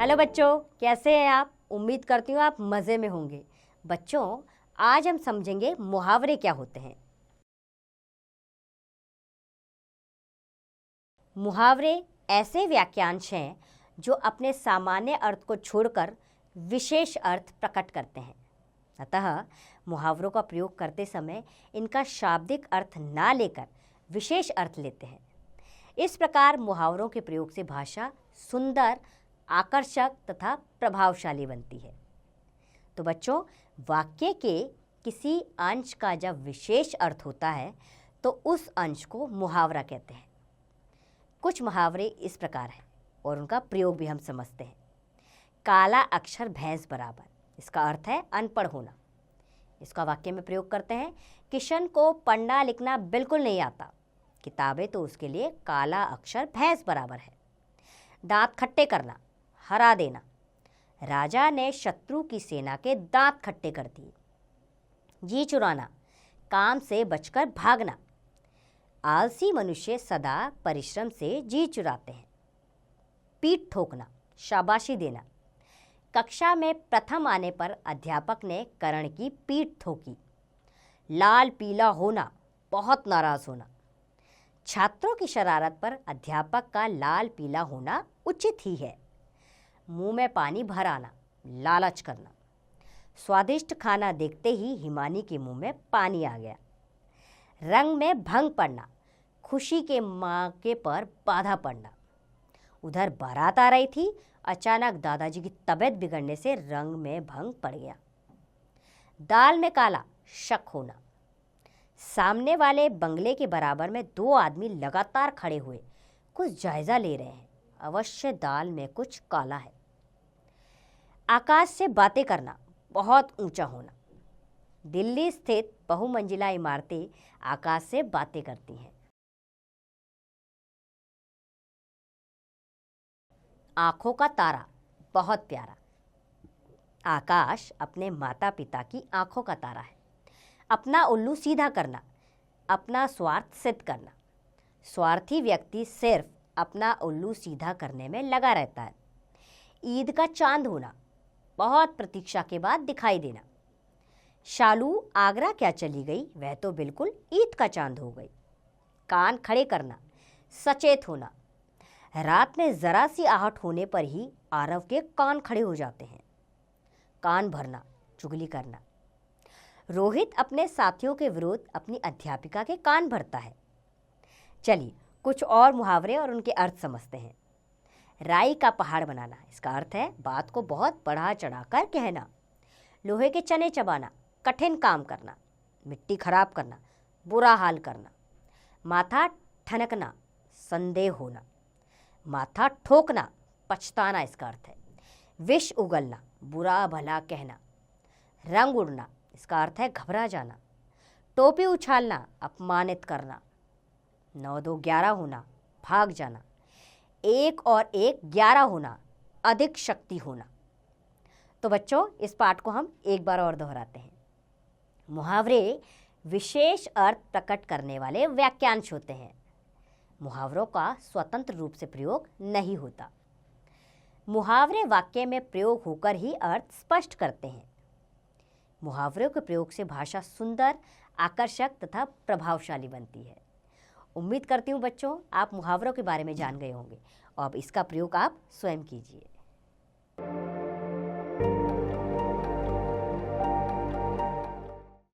Hello बच्चों, कैसे हैं आप? उम्मीद करती हूँ आप मज़े में होंगे। बच्चों, आज हम समझेंगे मुहावरे क्या होते हैं। मुहावरे ऐसे वाक्यांश हैं जो अपने सामान्य अर्थ को छोड़कर विशेष अर्थ प्रकट करते हैं। अतः मुहावरों का प्रयोग करते समय इनका शाब्दिक अर्थ ना लेकर विशेष अर्थ लेते हैं। इस प्रकार मुहावरों के प्रयोग से भाषा सुंदर, आकर्षक तथा प्रभावशाली बनती है। तो बच्चों, वाक्य के किसी अंश का जब विशेष अर्थ होता है तो उस अंश को मुहावरा कहते हैं। कुछ मुहावरे इस प्रकार हैं और उनका प्रयोग भी हम समझते हैं। काला अक्षर भैंस बराबर, इसका अर्थ है अनपढ़ होना। इसका वाक्य में प्रयोग करते हैं। किशन को पढ़ना लिखना बिल्कुल नहीं आता, किताबें तो उसके लिए काला अक्षर भैंस बराबर है। दांत खट्टे करना, हरा देना। राजा ने शत्रु की सेना के दांत खट्टे कर दिए। जी चुराना, काम से बचकर भागना। आलसी मनुष्य सदा परिश्रम से जी चुराते हैं। पीठ ठोकना, शाबाशी देना। कक्षा में प्रथम आने पर अध्यापक ने कर्ण की पीठ ठोकी। लाल पीला होना, बहुत नाराज होना। छात्रों की शरारत पर अध्यापक का लाल पीला होना उचित ही है। मुंह में पानी भर आना, लालच करना। स्वादिष्ट खाना देखते ही हिमानी के मुंह में पानी आ गया। रंग में भंग पड़ना, खुशी के मौके पर बाधा पड़ना। उधर बारात आ रही थी, अचानक दादाजी की तबीयत बिगड़ने से रंग में भंग पड़ गया। दाल में काला, शक होना। सामने वाले बंगले के बराबर में दो आदमी लगातार खड़े हुए कुछ जायजा ले रहे हैं, अवश्य दाल में कुछ काला है। आकाश से बातें करना, बहुत ऊंचा होना। दिल्ली स्थित बहुमंजिला इमारतें आकाश से बातें करती हैं। आंखों का तारा, बहुत प्यारा। आकाश अपने माता पिता की आंखों का तारा है। अपना उल्लू सीधा करना, अपना स्वार्थ सिद्ध करना। स्वार्थी व्यक्ति सिर्फ अपना उल्लू सीधा करने में लगा रहता है। ईद का चांद होना, बहुत प्रतीक्षा के बाद दिखाई देना। शालू आगरा क्या चली गई, वह तो बिल्कुल ईद का चांद हो गई। कान खड़े करना, सचेत होना। रात में जरा सी आहट होने पर ही आरव के कान खड़े हो जाते हैं। कान भरना, चुगली करना। रोहित अपने साथियों के विरुद्ध अपनी अध्यापिका के कान भरता है। चलिए कुछ और मुहावरे और उनके अर्थ समझते हैं। राई का पहाड़ बनाना, इसका अर्थ है बात को बहुत बढ़ा चढ़ाकर कहना। लोहे के चने चबाना, कठिन काम करना। मिट्टी खराब करना, बुरा हाल करना। माथा ठनकना, संदेह होना। माथा ठोकना, पछताना इसका अर्थ है। विष उगलना, बुरा भला कहना। रंग उड़ना, इसका अर्थ है घबरा जाना। टोपी उछालना, अपमानित करना। 9 2 11 होना, भाग जाना। 1 और 1 11 होना, अधिक शक्ति होना। तो बच्चों, इस पाठ को हम एक बार और दोहराते हैं। मुहावरे विशेष अर्थ प्रकट करने वाले वाक्यांश होते हैं। मुहावरों का स्वतंत्र रूप से प्रयोग नहीं होता। मुहावरे वाक्य में प्रयोग होकर ही अर्थ स्पष्ट करते हैं। मुहावरों के प्रयोग से भाषा सुंदर, आकर्षक तथा प्रभावशाली बनती है। उम्मीद करती हूँ बच्चों, आप मुहावरों के बारे में जान गए होंगे और अब इसका प्रयोग आप स्वयं कीजिए।